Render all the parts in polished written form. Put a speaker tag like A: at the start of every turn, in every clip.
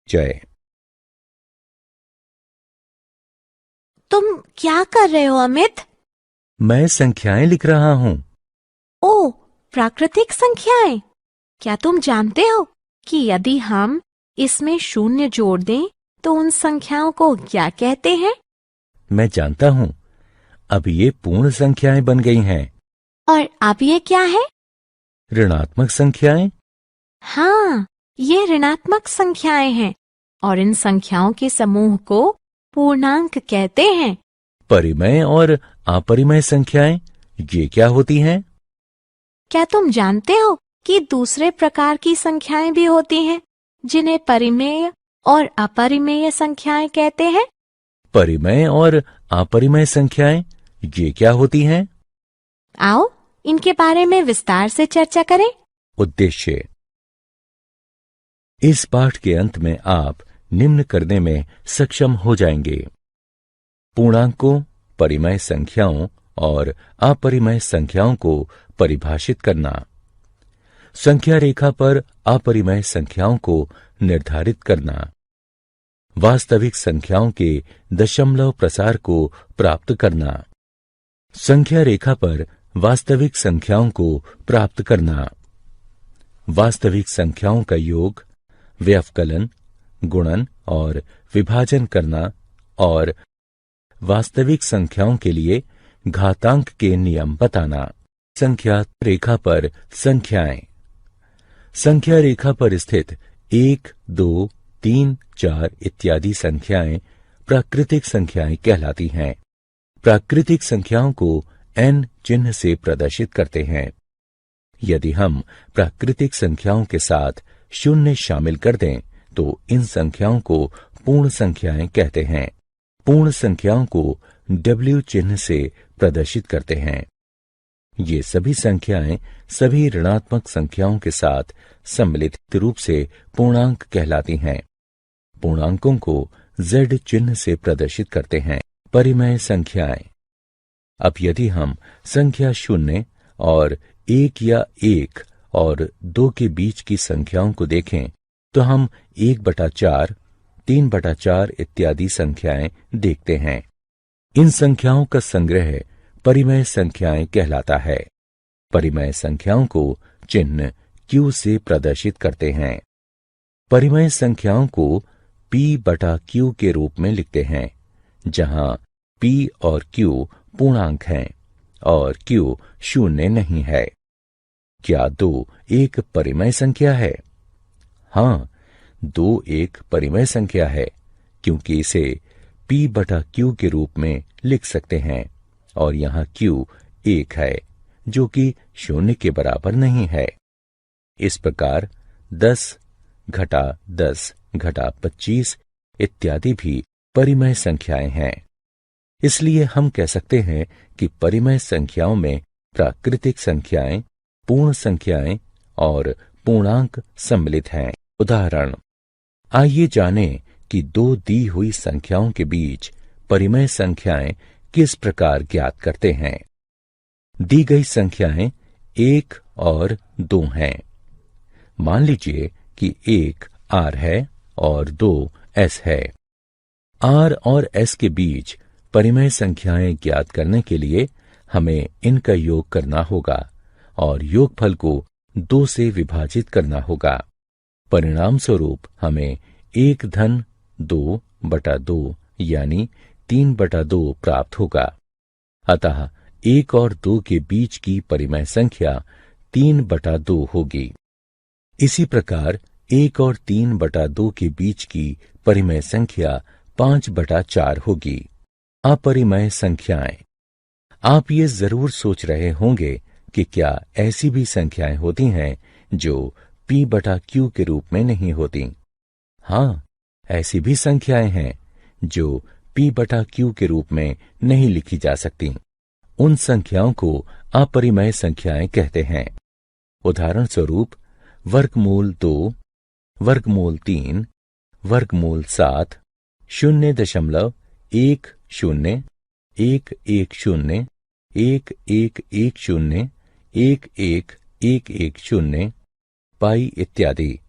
A: जय।
B: तुम क्या कर रहे हो अमित?
A: मैं संख्याएं लिख रहा हूँ।
B: ओ, प्राकृतिक संख्याएं। क्या तुम जानते हो कि यदि हम इसमें शून्य जोड़ दें तो उन संख्याओं को क्या कहते हैं?
A: मैं जानता हूँ। अब ये पूर्ण संख्याएं बन गई हैं।
B: और अब ये क्या है?
A: ऋणात्मक संख्याएं।
B: हाँ, ये ऋणात्मक संख्याएं हैं और इन संख्याओं के समूह को पूर्णांक कहते हैं।
A: परिमेय और अपरिमेय संख्याएं, ये क्या होती हैं?
B: क्या तुम जानते हो कि दूसरे प्रकार की संख्याएं भी होती हैं जिन्हें परिमेय और अपरिमेय संख्याएं कहते हैं?
A: परिमेय और अपरिमेय संख्याएं, ये क्या होती हैं?
B: आओ इनके बारे में विस्तार से चर्चा करें।
A: उद्देश्य। इस पाठ के अंत में आप निम्न करने में सक्षम हो जाएंगे: पूर्णांकों, परिमेय संख्याओं और अपरिमेय संख्याओं को परिभाषित करना, संख्या रेखा पर अपरिमेय संख्याओं को निर्धारित करना, वास्तविक संख्याओं के दशमलव प्रसार को प्राप्त करना, संख्या रेखा पर वास्तविक संख्याओं को प्राप्त करना, वास्तविक संख्याओं का योग, व्यवकलन, गुणन और विभाजन करना और वास्तविक संख्याओं के लिए घातांक के नियम बताना। संख्या रेखा पर संख्याएं। संख्या रेखा पर स्थित 1, 2, 3, 4 इत्यादि संख्याएं प्राकृतिक संख्याएं कहलाती हैं। प्राकृतिक संख्याओं को n चिन्ह से प्रदर्शित करते हैं। यदि हम प्राकृतिक संख्याओं के साथ शून्य शामिल कर दें तो इन संख्याओं को पूर्ण संख्याएं कहते हैं। पूर्ण संख्याओं को W चिन्ह से प्रदर्शित करते हैं। ये सभी संख्याएं सभी ऋणात्मक संख्याओं के साथ सम्मिलित रूप से पूर्णांक कहलाती हैं। पूर्णांकों को Z चिन्ह से प्रदर्शित करते हैं। परिमेय संख्याएं। अब यदि हम संख्या 0 और 1 या 1 और 2 के बीच की संख्याओं को देखें तो हम 1/4, 3/4 इत्यादि संख्याएं देखते हैं। इन संख्याओं का संग्रह परिमेय संख्याएं कहलाता है। परिमेय संख्याओं को चिन्ह Q से प्रदर्शित करते हैं। परिमेय संख्याओं को P/Q के रूप में लिखते हैं, जहां P और Q पूर्णांक हैं और Q शून्य नहीं है। क्या 2 एक परिमेय संख्या है? हाँ, 2 एक परिमेय संख्या है क्योंकि इसे P/Q के रूप में लिख सकते हैं और यहाँ Q 1 है जो कि शून्य के बराबर नहीं है। इस प्रकार 10 घटा 10 घटा 25 इत्यादि भी परिमेय संख्याएं हैं। इसलिए हम कह सकते हैं कि परिमेय संख्याओं में प्राकृतिक संख्याएं, पूर्ण संख्याएं और पूर्णांक सम्मिलित हैं। उदाहरण, आइए जानें कि 2 दी हुई संख्याओं के बीच परिमेय संख्याएं किस प्रकार ज्ञात करते हैं। दी गई संख्याएं 1 और 2 हैं। मान लीजिए कि 1 R है और 2 S है। R और S के बीच परिमेय संख्याएं ज्ञात करने के लिए हमें इनका योग करना होगा और योगफल को 2 से विभाजित करना होगा। परिणाम स्वरूप हमें 1-2/2 यानी 3/2 प्राप्त होगा। अतः 1 और 2 के बीच की परिमेय संख्या 3/2 होगी। इसी प्रकार 1 और 3/2 के बीच की परिमेय संख्या 5/4 होगी। अपरिमेय संख्याएं। आप ये जरूर सोच रहे होंगे कि क्या ऐसी भी संख्याएं होती हैं जो P/Q के रूप में नहीं होती। हाँ, ऐसी भी संख्याएं हैं जो P/Q के रूप में नहीं लिखी जा सकती। उन संख्याओं को अपरिमेय संख्याएं कहते हैं। उदाहरण स्वरूप वर्गमूल 2, वर्गमूल 3, वर्गमूल 7, 0.10, 110, 1110, 1110, पाई इत्यादि।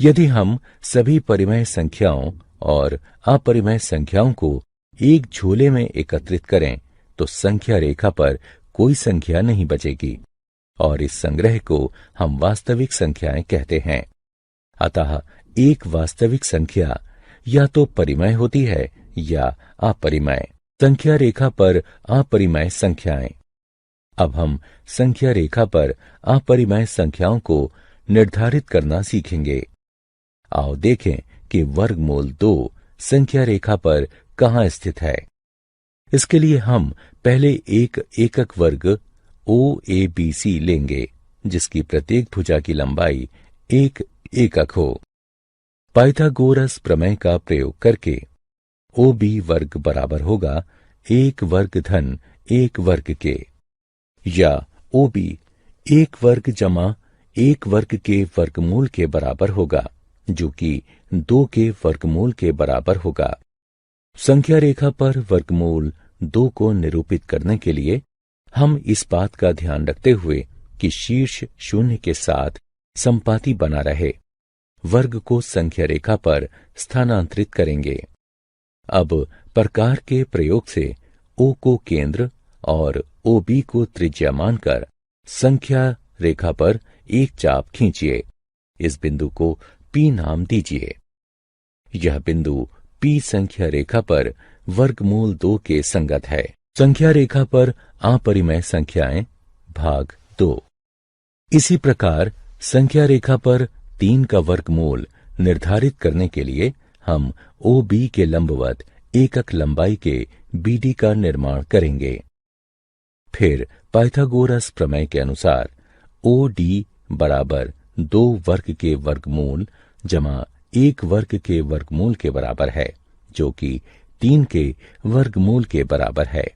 A: यदि हम सभी परिमेय संख्याओं और अपरिमेय संख्याओं को एक झोले में एकत्रित करें तो संख्या रेखा पर कोई संख्या नहीं बचेगी और इस संग्रह को हम वास्तविक संख्याएं कहते हैं। अतः एक वास्तविक संख्या या तो परिमेय होती है या अपरिमेय। संख्या रेखा पर अपरिमेय संख्याएं। अब हम संख्या रेखा पर अपरिमेय संख्याओं को निर्धारित करना सीखेंगे। आओ देखें कि वर्गमूल 2 संख्या रेखा पर कहाँ स्थित है। इसके लिए हम पहले एक एकक वर्ग OABC लेंगे जिसकी प्रत्येक भुजा की लंबाई एक एकक हो। पाइथागोरस प्रमेय का प्रयोग करके OB वर्ग बराबर होगा 1 वर्ग धन 1 वर्ग के, या OB 1 वर्ग जमा 1 वर्ग के वर्गमूल के बराबर होगा जो कि 2 के वर्गमूल के बराबर होगा। संख्या रेखा पर वर्गमूल 2 को निरूपित करने के लिए हम इस बात का ध्यान रखते हुए कि शीर्ष शून्य के साथ संपाती बना रहे वर्ग को संख्या रेखा पर स्थानांतरित करेंगे। अब प्रकार के प्रयोग से O को केंद्र और OB को त्रिज्या मानकर संख्या रेखा पर एक चाप खींचिए। इस बिंदु को P नाम दीजिए। यह बिंदु P संख्या रेखा पर वर्गमूल 2 के संगत है। संख्या रेखा पर अपरिमेय संख्याएं भाग 2। इसी प्रकार संख्या रेखा पर 3 का वर्गमूल निर्धारित करने के लिए हम OB के लंबवत एकक लंबाई के BD का निर्माण करेंगे। फिर पाइथागोरस प्रमेय के अनुसार OD बराबर 2 वर्ग के वर्गमूल जमा 1 वर्ग के वर्गमूल के बराबर है जो कि 3 के वर्गमूल के बराबर है।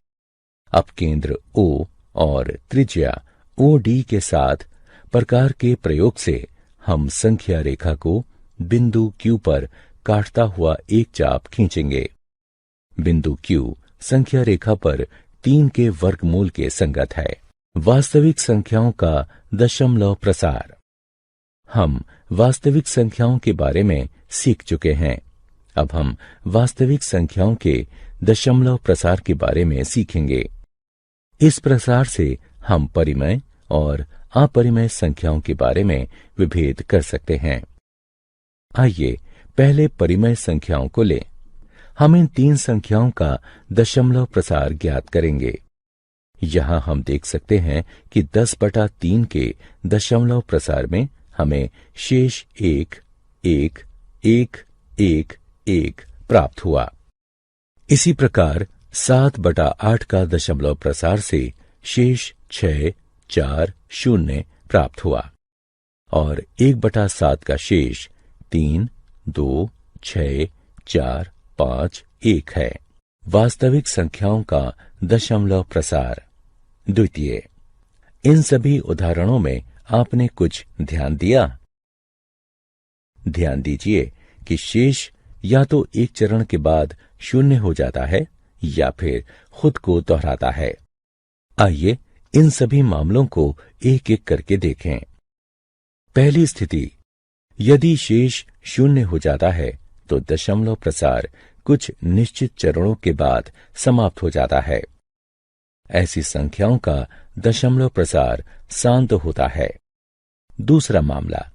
A: अब केंद्र O और त्रिज्या OD के साथ प्रकार के प्रयोग से हम संख्या रेखा को बिंदु Q पर काटता हुआ एक चाप खींचेंगे। बिंदु Q संख्या रेखा पर 3 के वर्गमूल के संगत है। वास्तविक संख्याओं का दशमलव प्रसार। हम वास्तविक संख्याओं के बारे में सीख चुके हैं। अब हम वास्तविक संख्याओं के दशमलव प्रसार के बारे में सीखेंगे। इस प्रसार से हम परिमेय और अपरिमेय संख्याओं के बारे में विभेद कर सकते हैं। आइए पहले परिमेय संख्याओं को लें। हम इन 3 संख्याओं का दशमलव प्रसार ज्ञात करेंगे। यहां हम देख सकते हैं कि 10/3 के दशमलव प्रसार में हमें शेष 1, 1, 1, 1, 1 प्राप्त हुआ। इसी प्रकार 7/8 का दशमलव प्रसार से शेष 6, 4, 0 प्राप्त हुआ और 1/7 का शेष 3, 2, 6, 4, 5, 1 है। वास्तविक संख्याओं का दशमलव प्रसार। द्वितीय, इन सभी उदाहरणों में आपने कुछ ध्यान दिया? ध्यान दीजिए कि शेष या तो एक चरण के बाद 0 हो जाता है या फिर खुद को दोहराता है। आइए इन सभी मामलों को एक एक करके देखें। पहली स्थिति, यदि शेष 0 हो जाता है तो दशमलव प्रसार कुछ निश्चित चरणों के बाद समाप्त हो जाता है। ऐसी संख्याओं का दशमलव प्रसार शांत होता है। दूसरा मामला,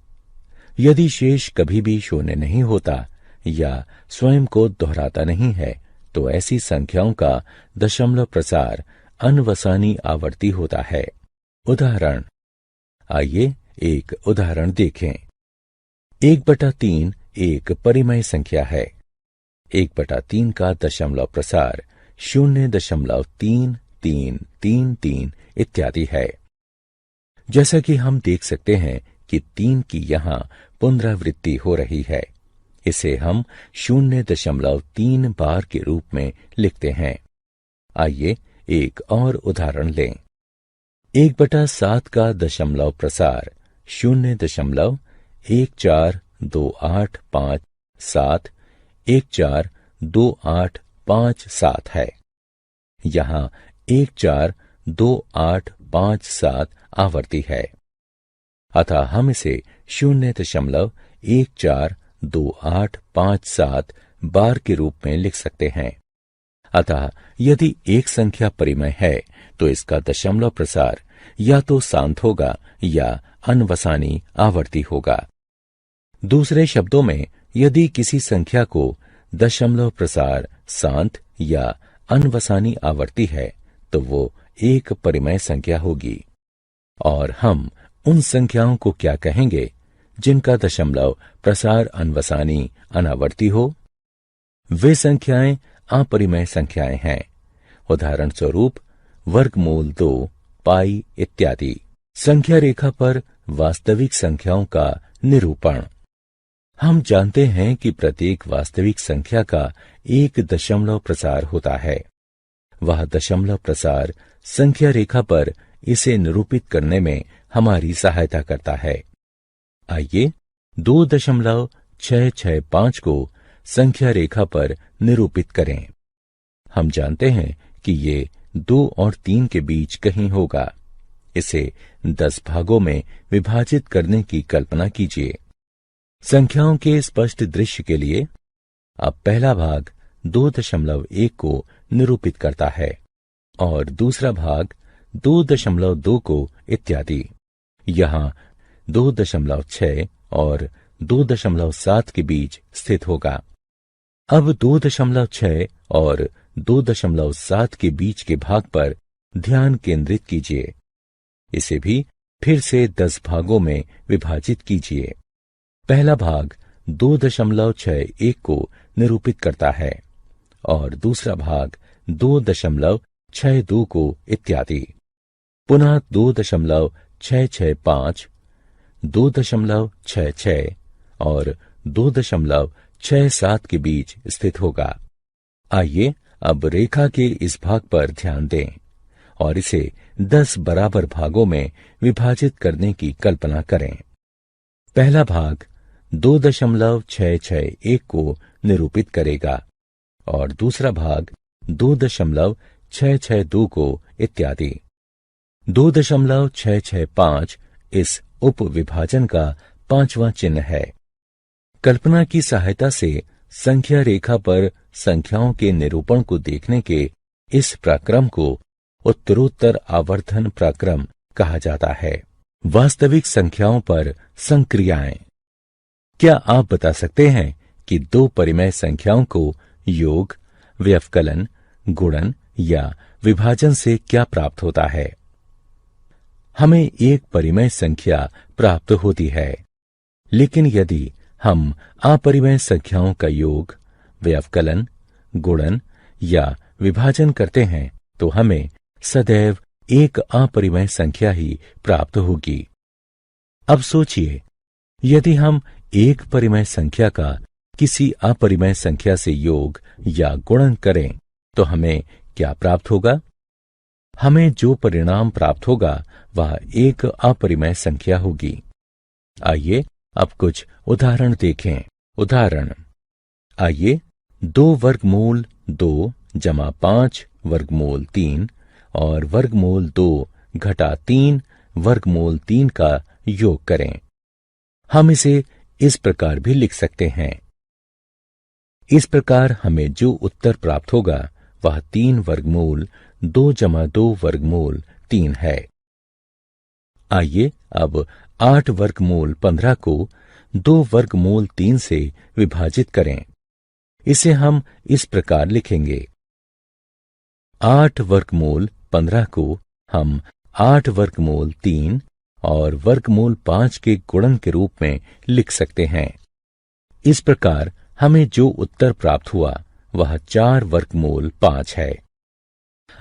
A: यदि शेष कभी भी 0 नहीं होता या स्वयं को दोहराता नहीं है तो ऐसी संख्याओं का दशमलव प्रसार अनवसानी आवर्ती होता है। उदाहरण, आइए एक उदाहरण देखें। 1/3 एक परिमेय संख्या है। 1/3 का दशमलव प्रसार 0.3333 इत्यादि है। जैसा कि हम देख सकते हैं कि 3 की यहां पुनरावृत्ति हो रही है। इसे हम 0.3 बार के रूप में लिखते हैं। आइए एक और उदाहरण लें। 1/7 का दशमलव प्रसार 0.142857 142857 है। यहाँ 142857 आवर्ती है, अतः हम इसे 0.142857 1 4 2 8 5 7 बार के रूप में लिख सकते हैं। अतः यदि एक संख्या परिमेय है तो इसका दशमलव प्रसार या तो शांत होगा या अनवसानी आवर्ती होगा। दूसरे शब्दों में, यदि किसी संख्या को दशमलव प्रसार शांत या अनवसानी आवर्ती है तो वो एक परिमेय संख्या होगी। और हम उन संख्याओं को क्या कहेंगे जिनका दशमलव प्रसार अनवसानी अनावर्ती हो? वे संख्याएं अपरिमेय संख्याएं हैं। उदाहरण स्वरूप वर्गमूल 2, पाई इत्यादि। संख्या रेखा पर वास्तविक संख्याओं का निरूपण। हम जानते हैं कि प्रत्येक वास्तविक संख्या का एक दशमलव प्रसार होता है। वह दशमलव प्रसार संख्या रेखा पर इसे निरूपित करने में हमारी सहायता करता है। आइए 2.665 को संख्या रेखा पर निरूपित करें। हम जानते हैं कि ये 2 और 3 के बीच कहीं होगा। इसे 10 भागों में विभाजित करने की कल्पना कीजिए। संख्याओं के स्पष्ट दृश्य के लिए अब पहला भाग 2.1 को निरूपित करता है और दूसरा भाग 2.2 को इत्यादि। यहाँ 2.6 और 2.7 के बीच स्थित होगा। अब 2.6 और 2.7 के बीच के भाग पर ध्यान केंद्रित कीजिए। इसे भी फिर से 10 भागों में विभाजित कीजिए। पहला भाग 2.61 को निरूपित करता है और दूसरा भाग 2.62 को इत्यादि। पुनः 2.665, 2.66 और 2.67 के बीच स्थित होगा। आइए अब रेखा के इस भाग पर ध्यान दें और इसे 10 बराबर भागों में विभाजित करने की कल्पना करें। पहला भाग 2.661 को निरूपित करेगा और दूसरा भाग 2.662 को इत्यादि। 2.665 इस उप विभाजन का 5वां चिन्ह है। कल्पना की सहायता से संख्या रेखा पर संख्याओं के निरूपण को देखने के इस प्रक्रम को उत्तरोत्तर आवर्धन प्रक्रम कहा जाता है। वास्तविक संख्याओं पर संक्रियाएं। क्या आप बता सकते हैं कि 2 परिमेय संख्याओं को योग, व्यवकलन, गुणन या विभाजन से क्या प्राप्त होता है? हमें एक परिमेय संख्या प्राप्त होती है, लेकिन यदि हम अपरिमेय संख्याओं का योग, व्यवकलन, गुणन या विभाजन करते हैं तो हमें सदैव एक अपरिमेय संख्या ही प्राप्त होगी। अब सोचिए, यदि हम एक परिमेय संख्या का किसी अपरिमेय संख्या से योग या गुणन करें तो हमें क्या प्राप्त होगा? हमें जो परिणाम प्राप्त होगा वह एक अपरिमेय संख्या होगी। आइए अब कुछ उदाहरण देखें। उदाहरण, आइए 2 वर्गमूल 2 जमा 5 वर्गमूल 3 और वर्गमूल 2 घटा 3 वर्गमूल 3 का योग करें। हम इसे इस प्रकार भी लिख सकते हैं। इस प्रकार हमें जो उत्तर प्राप्त होगा वह 3 वर्गमूल 2 जमा 2 वर्गमूल 3 है। आइए अब 8 वर्गमूल 15 को 2 वर्गमूल 3 से विभाजित करें। इसे हम इस प्रकार लिखेंगे। 8 वर्गमूल 15 को हम 8 वर्गमूल 3 और वर्गमूल 5 के गुणन के रूप में लिख सकते हैं। इस प्रकार हमें जो उत्तर प्राप्त हुआ वह 4 वर्गमूल 5 है।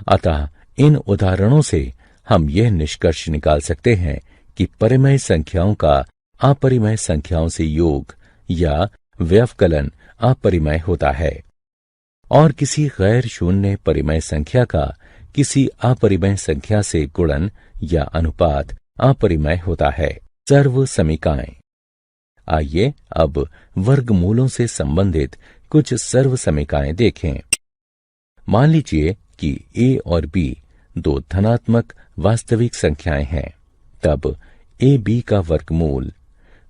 A: अतः इन उदाहरणों से हम यह निष्कर्ष निकाल सकते हैं कि परिमेय संख्याओं का अपरिमेय संख्याओं से योग या व्यवकलन अपरिमेय होता है और किसी गैर शून्य परिमेय संख्या का किसी अपरिमेय संख्या से गुणन या अनुपात अपरिमेय होता है। सर्व समीकाएं। आइए अब वर्गमूलों से संबंधित कुछ सर्व समीकाएं देखें। मान लीजिए कि a और b 2 धनात्मक वास्तविक संख्याएं हैं, तब a b का वर्गमूल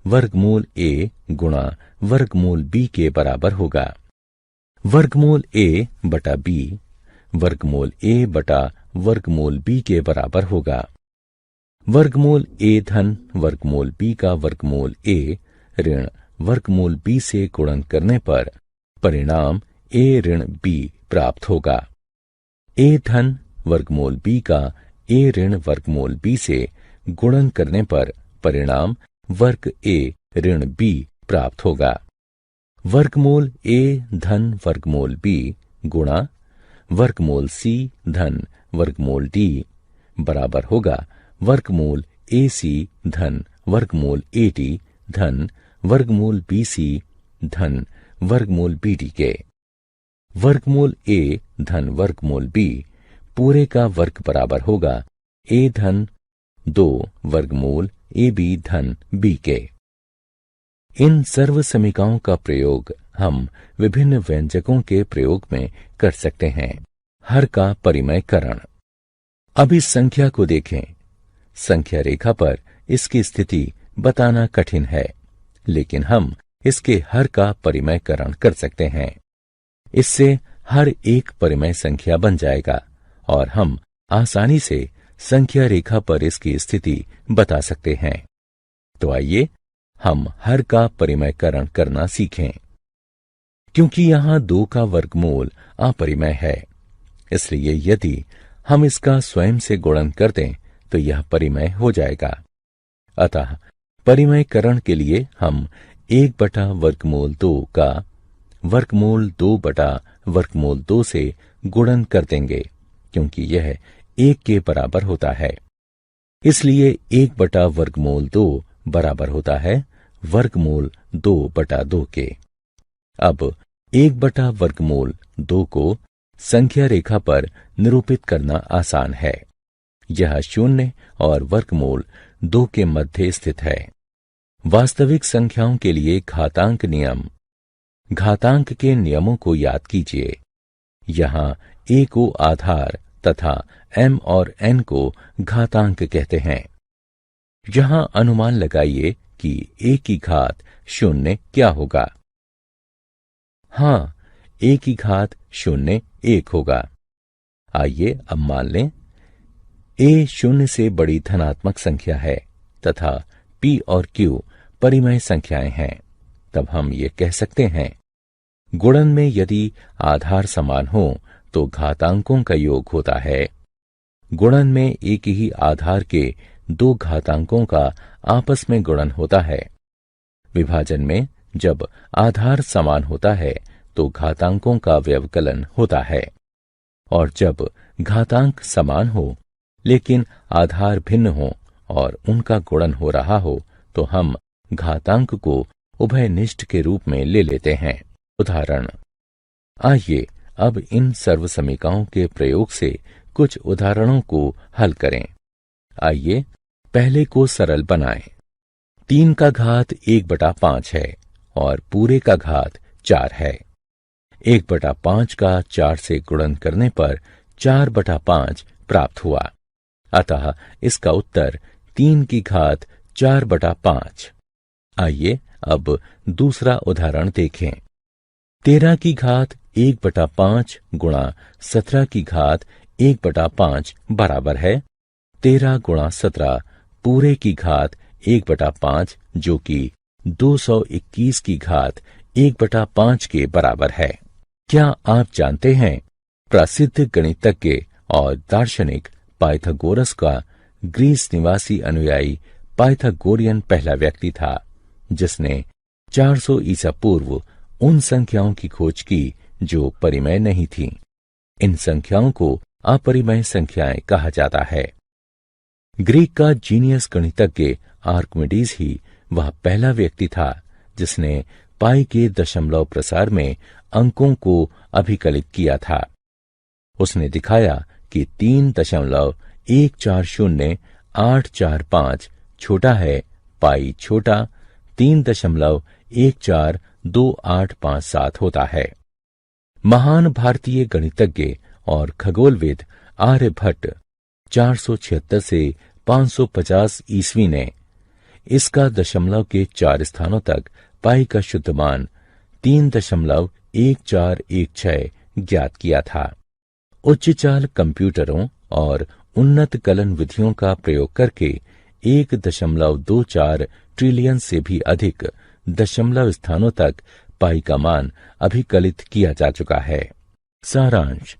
A: वर्गमूल a गुणा वर्गमूल b के बराबर होगा। वर्गमूल a बटा b वर्गमूल a बटा वर्गमूल b के बराबर होगा। वर्गमूल a धन वर्गमूल b का वर्गमूल a ऋण वर्गमूल b से गुणन करने पर परिणाम a ऋण b प्राप्त होगा। a धन वर्गमूल b का a ऋण वर्गमूल b से गुणन करने पर परिणाम वर्ग a ऋण b प्राप्त होगा। वर्गमूल a धन वर्गमूल b गुणा वर्गमूल c धन वर्गमूल d बराबर होगा वर्गमूल ac धन वर्गमूल ad धन वर्गमूल bc धन वर्गमूल bd के। वर्गमूल a धन वर्गमूल b पूरे का वर्ग बराबर होगा a धन 2 वर्गमूल ab धन b के। इन सर्व समीकरणों का प्रयोग हम विभिन्न व्यंजकों के प्रयोग में कर सकते हैं। हर का परिमयकरण। अब इस संख्या को देखें। संख्या रेखा पर इसकी स्थिति बताना कठिन है, लेकिन हम इसके हर का परिमयकरण कर सकते हैं। इससे हर एक परिमेय संख्या बन जाएगा और हम आसानी से संख्या रेखा पर इसकी स्थिति बता सकते हैं। तो आइए हम हर का परिमयकरण करना सीखें। क्योंकि यहां 2 का वर्गमूल अपरिमेय है, इसलिए यदि हम इसका स्वयं से गुणन कर दें तो यह परिमेय हो जाएगा। अतः परिमयकरण के लिए हम 1 बटा वर्गमूल 2 का वर्गमूल 2 बटा वर्गमूल 2 से गुणन कर देंगे, क्योंकि यह 1 के बराबर होता है। इसलिए 1 बटा वर्गमूल 2 बराबर होता है वर्गमूल 2 बटा 2 के। अब 1 बटा वर्गमूल 2 को संख्या रेखा पर निरूपित करना आसान है। यह 0 और वर्गमूल 2 के मध्य स्थित है। वास्तविक संख्याओं के लिए घातांक नियम। घातांक के नियमों को याद कीजिए। यहां a को आधार तथा m और n को घातांक कहते हैं। यहां अनुमान लगाइए कि a की घात 0 क्या होगा। हाँ, a की घात 0 1 होगा। आइए अब मान लें a 0 से बड़ी धनात्मक संख्या है तथा p और q परिमेय संख्याएं हैं। तब हम ये कह सकते हैं, गुणन में यदि आधार समान हो तो घातांकों का योग होता है। गुणन में एक ही आधार के 2 घातांकों का आपस में गुणन होता है। विभाजन में जब आधार समान होता है तो घातांकों का व्यवकलन होता है, और जब घातांक समान हो लेकिन आधार भिन्न हो और उनका गुणन हो रहा हो तो हम घातांक को उभयनिष्ठ के रूप में ले लेते हैं। उदाहरण। आइए अब इन सर्व समीकरणों के प्रयोग से कुछ उदाहरणों को हल करें। आइए पहले को सरल बनाएं। 3 का घात 1 बटा 5 है और पूरे का घात 4 है। 1 बटा 5 का 4 से गुणन करने पर 4 बटा 5 प्राप्त हुआ। अतः इसका उत्तर 3 की घात 4 बटा 5। आइए अब दूसरा उदाहरण देखें। 13 की घात 1 बटा 5 गुणा 17 की घात 1 बटा 5 बराबर है 13 गुणा 17 पूरे की घात 1 बटा 5, जो कि 221 की घात 1 बटा 5 के बराबर है। क्या आप जानते हैं, प्रसिद्ध गणितज्ञ और दार्शनिक पाइथागोरस का ग्रीस निवासी अनुयायी पाइथागोरियन पहला व्यक्ति था जिसने 400 ईसा पूर्व उन संख्याओं की खोज की जो परिमेय नहीं थीं। इन संख्याओं को अपरिमेय संख्याएं कहा जाता है। ग्रीक का जीनियस गणितज्ञ आर्किमिडीज ही वह पहला व्यक्ति था जिसने पाई के दशमलव प्रसार में अंकों को अभिकलित किया था। उसने दिखाया कि 3.140845 छोटा है पाई छोटा 3.142857 होता है। महान भारतीय गणितज्ञ और खगोलविद आर्यभट्ट 476 से 550 ईस्वी ने इसका दशमलव के 4 स्थानों तक पाई का शुद्ध मान 3.1416 ज्ञात किया था। उच्च चाल कंप्यूटरों और उन्नत कलन विधियों का प्रयोग करके 1.24 ट्रिलियन से भी अधिक दशमलव स्थानों तक पाई का मान अभिकलित किया जा चुका है। सारांश।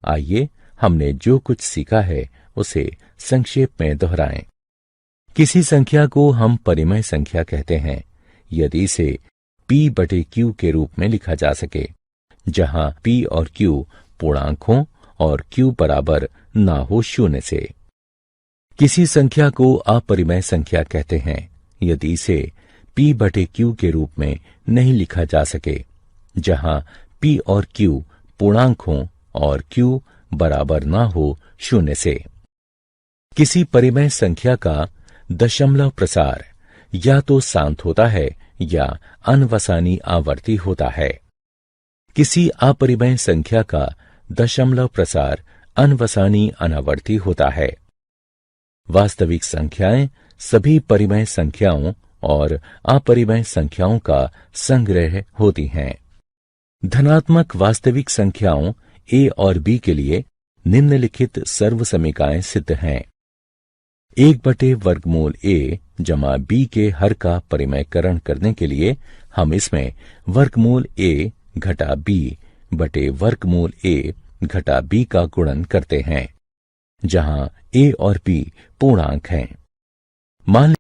A: आइए हमने जो कुछ सीखा है उसे संक्षेप में दोहराएं। किसी संख्या को हम परिमेय संख्या कहते हैं यदि इसे p/q के रूप में लिखा जा सके, जहां p और q पूर्णांक हों और q बराबर ना हो 0 से। किसी संख्या को अपरिमेय संख्या कहते हैं यदि इसे p/q के रूप में नहीं लिखा जा सके, जहां p और q पूर्णांक हों और q बराबर ना हो 0 से। किसी परिमेय संख्या का दशमलव प्रसार या तो शांत होता है या अनवसानी आवर्ती होता है। किसी अपरिमेय संख्या का दशमलव प्रसार अनवसानी अनावर्ती होता है। वास्तविक संख्याएं सभी परिमेय संख्याओं और अपरिमेय संख्याओं का संग्रह होती हैं। धनात्मक वास्तविक संख्याओं a और b के लिए निम्नलिखित सर्वसमीकाएं सिद्ध हैं। 1/वर्गमूल a जमा b के हर का परिमेयकरण करने के लिए हम इसमें वर्गमूल a घटा b बटे वर्गमूल a घटा b का गुणन करते हैं, जहां a और b पूर्णांक हैं। मान